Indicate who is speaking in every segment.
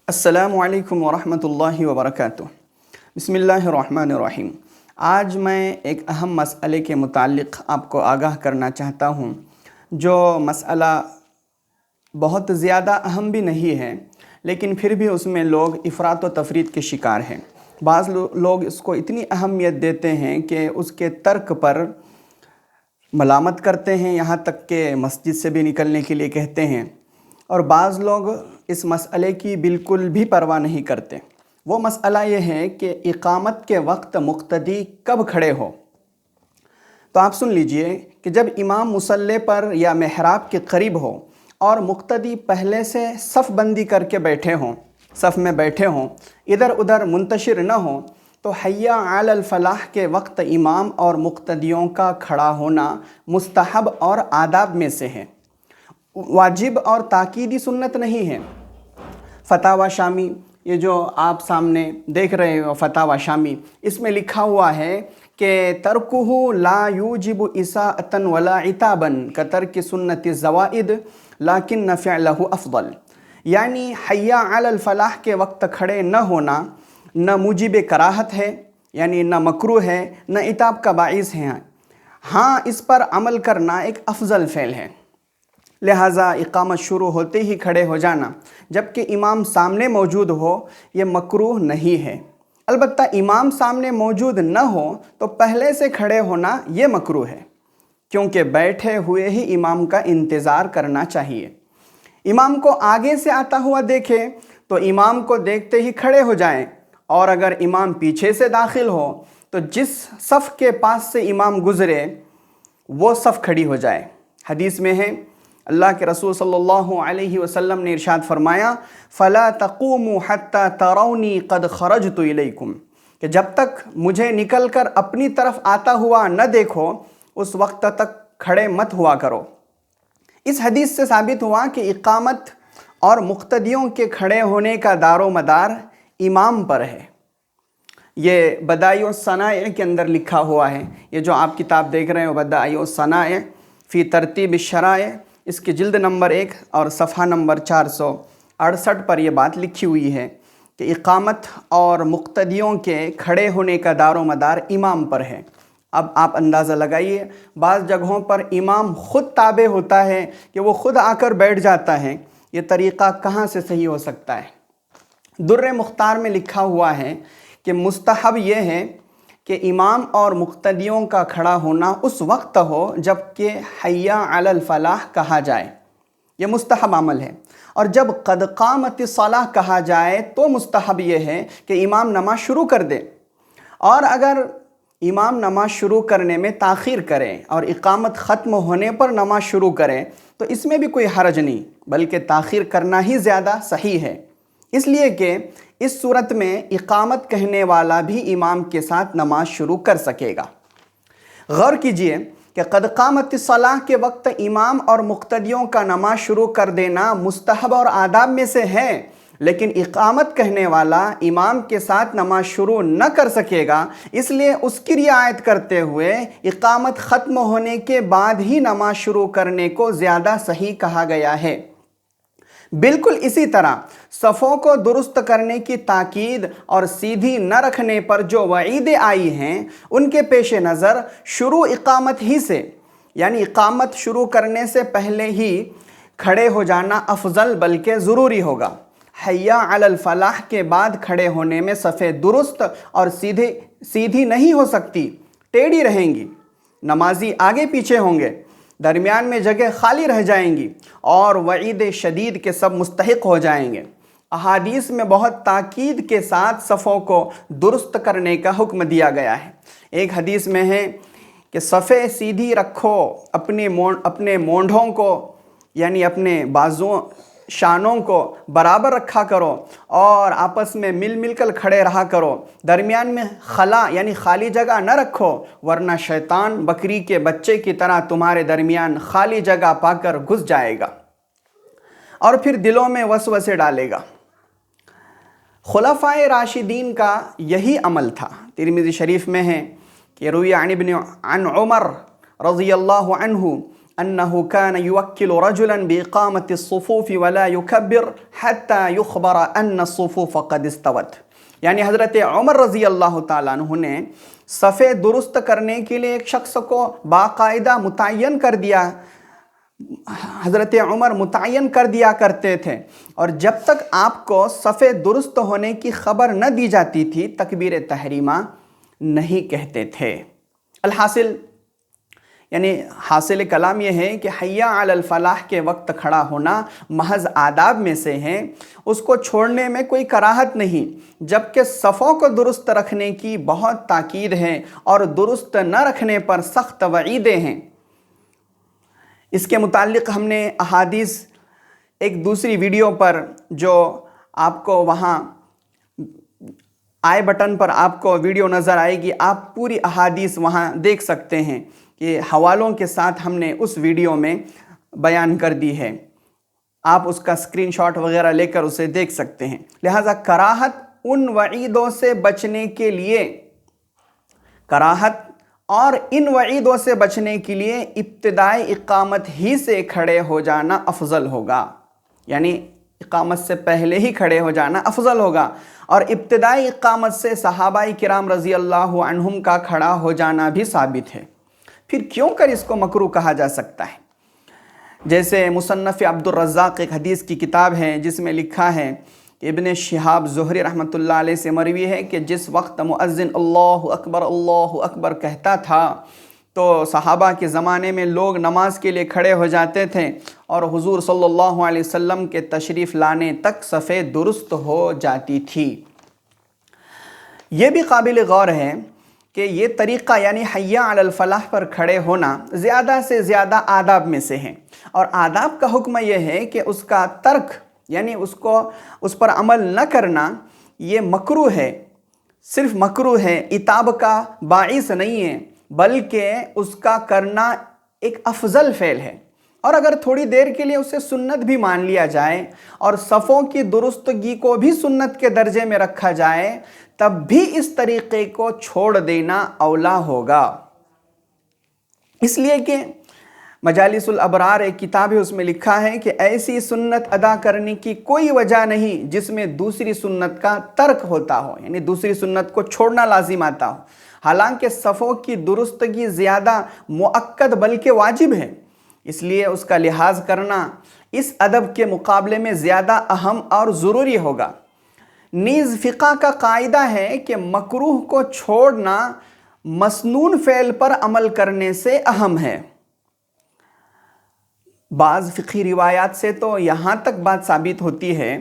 Speaker 1: السلام علیکم ورحمۃ اللہ وبرکاتہ۔ بسم اللہ الرحمن الرحیم۔ آج میں ایک اہم مسئلے کے متعلق آپ کو آگاہ کرنا چاہتا ہوں، جو مسئلہ بہت زیادہ اہم بھی نہیں ہے، لیکن پھر بھی اس میں لوگ افراط و تفریط کے شکار ہیں۔ بعض لوگ اس کو اتنی اہمیت دیتے ہیں کہ اس کے ترک پر ملامت کرتے ہیں، یہاں تک کہ مسجد سے بھی نکلنے کے لیے کہتے ہیں، اور بعض لوگ اس مسئلے کی بالکل بھی پرواہ نہیں کرتے۔ وہ مسئلہ یہ ہے کہ اقامت کے وقت مقتدی کب کھڑے ہو۔ تو آپ سن لیجئے کہ جب امام مصلی پر یا محراب کے قریب ہو اور مقتدی پہلے سے صف بندی کر کے بیٹھے ہوں، صف میں بیٹھے ہوں، ادھر ادھر منتشر نہ ہوں، تو حی علی الفلاح کے وقت امام اور مقتدیوں کا کھڑا ہونا مستحب اور آداب میں سے ہے، واجب اور تاکیدی سنت نہیں ہے۔ فتاوی شامی، یہ جو آپ سامنے دیکھ رہے ہو فتاوی شامی، اس میں لکھا ہوا ہے کہ ترکہ لا یوجب اساءۃ ولا عتابا کترک سنت الزوائد لیکن فعلہ افضل، یعنی حی علی الفلاح کے وقت کھڑے نہ ہونا نہ موجب کراہت ہے، یعنی نہ مکروہ ہے، نہ عتاب کا باعث ہے، ہاں اس پر عمل کرنا ایک افضل فعل ہے۔ لہٰذا اقامت شروع ہوتے ہی کھڑے ہو جانا جبکہ امام سامنے موجود ہو یہ مکروہ نہیں ہے۔ البتہ امام سامنے موجود نہ ہو تو پہلے سے کھڑے ہونا یہ مکروہ ہے، کیونکہ بیٹھے ہوئے ہی امام کا انتظار کرنا چاہیے۔ امام کو آگے سے آتا ہوا دیکھے تو امام کو دیکھتے ہی کھڑے ہو جائیں، اور اگر امام پیچھے سے داخل ہو تو جس صف کے پاس سے امام گزرے وہ صف کھڑی ہو جائے۔ حدیث میں ہے، اللہ کے رسول صلی اللہ علیہ وسلم نے ارشاد فرمایا، فَلَا تَقُومُوا حَتَّى تَرَوْنِي قَدْ خَرَجْتُ إِلَيْكُمْ، کہ جب تک مجھے نکل کر اپنی طرف آتا ہوا نہ دیکھو اس وقت تک کھڑے مت ہوا کرو۔ اس حدیث سے ثابت ہوا کہ اقامت اور مقتدیوں کے کھڑے ہونے کا دار و مدار امام پر ہے۔ یہ بدائع الصنائع کے اندر لکھا ہوا ہے، یہ جو آپ کتاب دیکھ رہے ہو بدائع الصنائع فی ترتیب الشرائع، اس کی جلد نمبر 1 اور صفحہ نمبر 468 پر یہ بات لکھی ہوئی ہے کہ اقامت اور مقتدیوں کے کھڑے ہونے کا دار و مدار امام پر ہے۔ اب آپ اندازہ لگائیے، بعض جگہوں پر امام خود تابع ہوتا ہے کہ وہ خود آ کر بیٹھ جاتا ہے، یہ طریقہ کہاں سے صحیح ہو سکتا ہے؟ در مختار میں لکھا ہوا ہے کہ مستحب یہ ہے کہ امام اور مقتدیوں کا کھڑا ہونا اس وقت ہو جب کہ حی علی الفلاح کہا جائے، یہ مستحب عمل ہے، اور جب قد قامت الصلاۃ کہا جائے تو مستحب یہ ہے کہ امام نماز شروع کر دے۔ اور اگر امام نماز شروع کرنے میں تاخیر کریں اور اقامت ختم ہونے پر نماز شروع کریں تو اس میں بھی کوئی حرج نہیں، بلکہ تاخیر کرنا ہی زیادہ صحیح ہے، اس لیے کہ اس صورت میں اقامت کہنے والا بھی امام کے ساتھ نماز شروع کر سکے گا۔ غور کیجئے کہ قد قامت الصلاۃ کے وقت امام اور مقتدیوں کا نماز شروع کر دینا مستحب اور آداب میں سے ہے، لیکن اقامت کہنے والا امام کے ساتھ نماز شروع نہ کر سکے گا، اس لیے اس کی رعایت کرتے ہوئے اقامت ختم ہونے کے بعد ہی نماز شروع کرنے کو زیادہ صحیح کہا گیا ہے۔ بالکل اسی طرح صفوں کو درست کرنے کی تاکید اور سیدھی نہ رکھنے پر جو وعیدیں آئی ہیں ان کے پیش نظر شروع اقامت ہی سے، یعنی اقامت شروع کرنے سے پہلے ہی کھڑے ہو جانا افضل بلکہ ضروری ہوگا۔ حی علی الفلاح کے بعد کھڑے ہونے میں صفیں درست اور سیدھی نہیں ہو سکتی، ٹیڑھی رہیں گی، نمازی آگے پیچھے ہوں گے، درمیان میں جگہ خالی رہ جائیں گی، اور وعید شدید کے سب مستحق ہو جائیں گے۔ احادیث میں بہت تاکید کے ساتھ صفوں کو درست کرنے کا حکم دیا گیا ہے۔ ایک حدیث میں ہے کہ صفیں سیدھی رکھو، اپنے مونڈھوں کو یعنی اپنے بازوں شانوں کو برابر رکھا کرو، اور آپس میں مل کر کھڑے رہا کرو، درمیان میں خلا یعنی خالی جگہ نہ رکھو، ورنہ شیطان بکری کے بچے کی طرح تمہارے درمیان خالی جگہ پا کر گھس جائے گا اور پھر دلوں میں وسوسے ڈالے گا۔ خلفائے راشدین کا یہی عمل تھا۔ ترمذی شریف میں ہے کہ روی عن عمر رضی اللہ عنہ अन्नहु कान युवक्किलु रजुलन बिइकामति अस्सुफूफ वला युकब्बिर हत्ता युखबर अन्न अस्सुफूफ क़द इस्तवत। यानी हज़रत उमर रज़ी अल्लाह ताला अन्हु ने सफ़े दुरुस्त करने के लिए एक शख्स को बाकायदा मुतय्यन कर दिया। हज़रत उमर मुतय्यन कर दिया करते थे, और जब तक आपको सफ़े दुरुस्त होने की ख़बर न दी जाती थी तकबीर तहरीमा नहीं कहते थे। अलहासिल यानी हासिल कलाम ये है कि हय्या अलल फलाह के वक्त खड़ा होना महज आदाब में से है, उसको छोड़ने में कोई कराहत नहीं, जबकि सफ़ों को दुरुस्त रखने की बहुत ताकीद है और दुरुस्त न रखने पर सख्त वईदें हैं। इसके मुताल्लिक़ हमने अहादीस एक दूसरी वीडियो पर, जो आपको वहाँ आई बटन पर आपको वीडियो नज़र आएगी, आप पूरी अहादीस वहाँ देख सकते हैं कि हवालों के साथ हमने उस वीडियो में बयान कर दी है। आप उसका स्क्रीनशॉट वगैरह लेकर उसे देख सकते हैं। लिहाजा कराहत उन वईदों से बचने के लिए, कराहत और इन वईदों से बचने के लिए इब्तिदाई इकामत ही से खड़े हो जाना अफजल होगा। यानी इकामत से पहले ही खड़े हो जाना अफजल होगा, और इब्तिदाई इकामत से सहाबाई किराम रज़ी अल्लाह अन्हुम का खड़ा हो जाना भी साबित है। फिर क्यों कर इसको मकरूह कहा जा सकता है? जैसे मुसन्नफ़ अब्दुर रज़्ज़ाक़ एक हदीस की किताब है जिसमें लिखा है, इब्न शिहाब ज़ुहरी रहमतुल्लाह अलैह से मरवी है कि जिस वक्त मुअज़्ज़िन अल्लाहु अकबर कहता था तो सहाबा के ज़माने में लोग नमाज के लिए खड़े हो जाते थे और हुज़ूर सल्लल्लाहु अलैहि वसल्लम के तशरीफ़ लाने तक सफ़े दुरुस्त हो जाती थी। ये भी काबिल गौर है कि ये तरीक़ा यानी हय्या अलल फलाह पर खड़े होना ज़्यादा से ज़्यादा आदाब में से है, और आदाब का हुक्म यह है कि उसका तर्क यानी उस पर अमल न करना ये मकरूह है, सिर्फ मकरूह है, इताब का बाइस नहीं है, बल्कि उसका करना एक अफजल फ़ेल है। और अगर थोड़ी देर के लिए उसे सुन्नत भी मान लिया जाए और सफ़ों की दुरुस्तगी को भी सुन्नत के दर्जे में रखा जाए, तब भी इस तरीक़े को छोड़ देना औला होगा। इसलिए कि मजालिसुल अबरार एक किताब है, उसमें लिखा है कि ऐसी सुन्नत अदा करने की कोई वजह नहीं जिसमें दूसरी सुन्नत का तर्क होता हो, यानी दूसरी सुन्नत को छोड़ना लाजिम आता हो। हालांकि सफ़ों की दुरुस्तगी ज़्यादा मुअक्कद बल्कि वाजिब है, इसलिए उसका लिहाज करना इस अदब के मुकाबले में ज़्यादा अहम और ज़रूरी होगा। नीज़ फ़िक़ा का कायदा है कि मकरूह को छोड़ना मसनून फ़ेल पर अमल करने से अहम है। बाज़ फ़िक़ही रिवायात से तो यहाँ तक बात साबित होती है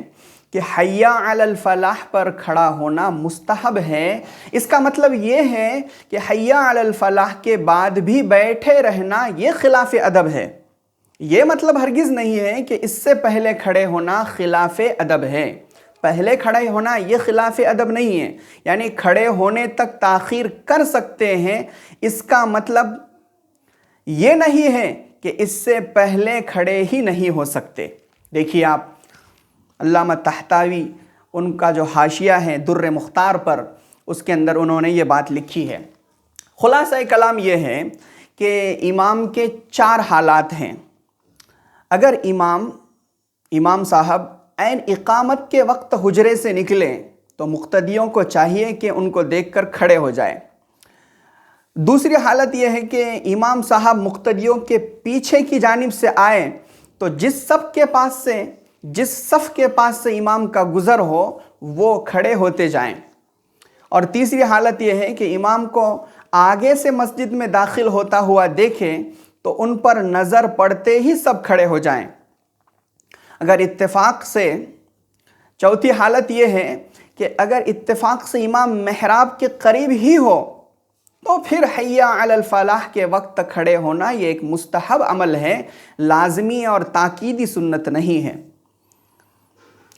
Speaker 1: कि हय्या अलल फलाह पर खड़ा होना मुस्तहब है। इसका मतलब ये है कि हय्या अलल फलाह के बाद भी बैठे रहना ये खिलाफ़ अदब है। ये मतलब हरगिज़ नहीं है कि इससे पहले खड़े होना खिलाफ़ अदब है। पहले खड़े होना ये खिलाफ़ अदब नहीं है, यानी खड़े होने तक ताख़ीर कर सकते हैं, इसका मतलब ये नहीं है कि इससे पहले खड़े ही नहीं हो सकते। देखिए आप अल्लामा तहतावी, उनका जो हाशिया है दुर्र मुख्तार पर, उसके अंदर उन्होंने ये बात लिखी है। खुलासा कलाम ये है कि इमाम के 4 हालात हैं। अगर इमाम साहब ऐन इकामत के वक्त हुजरे से निकलें तो मुक्तदियों को चाहिए कि उनको देखकर खड़े हो जाए। दूसरी हालत यह है कि इमाम साहब मुक्तदियों के पीछे की जानिब से आए तो जिस सफ़ के पास से इमाम का गुज़र हो वो खड़े होते जाएं। और तीसरी हालत यह है कि इमाम को आगे से मस्जिद में दाखिल होता हुआ देखें तो उन पर नज़र पड़ते ही सब खड़े हो जाएं। अगर इत्तेफाक से, चौथी हालत यह है कि अगर इत्तेफाक से इमाम महराब के करीब ही हो तो फिर हय्या अलल फलाह के वक्त खड़े होना ये एक मुस्तहब अमल है, लाजमी और ताकीदी सुन्नत नहीं है।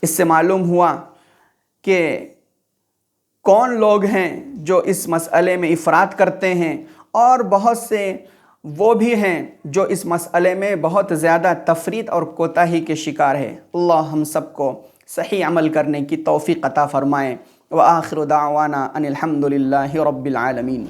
Speaker 1: इससे मालूम हुआ कि कौन लोग हैं जो इस मसअले में इफ़रात करते हैं, और बहुत से वो भी हैं जो इस मसअले में बहुत ज़्यादा तफरीत और कोताही के शिकार है। अल्लाह हम सबको सही अमल करने की तौफ़ीक़ अता फ़रमाएँ। व आखिर दावाना अनिल हम्दुलिल्लाहि रब्बिल आलमीन।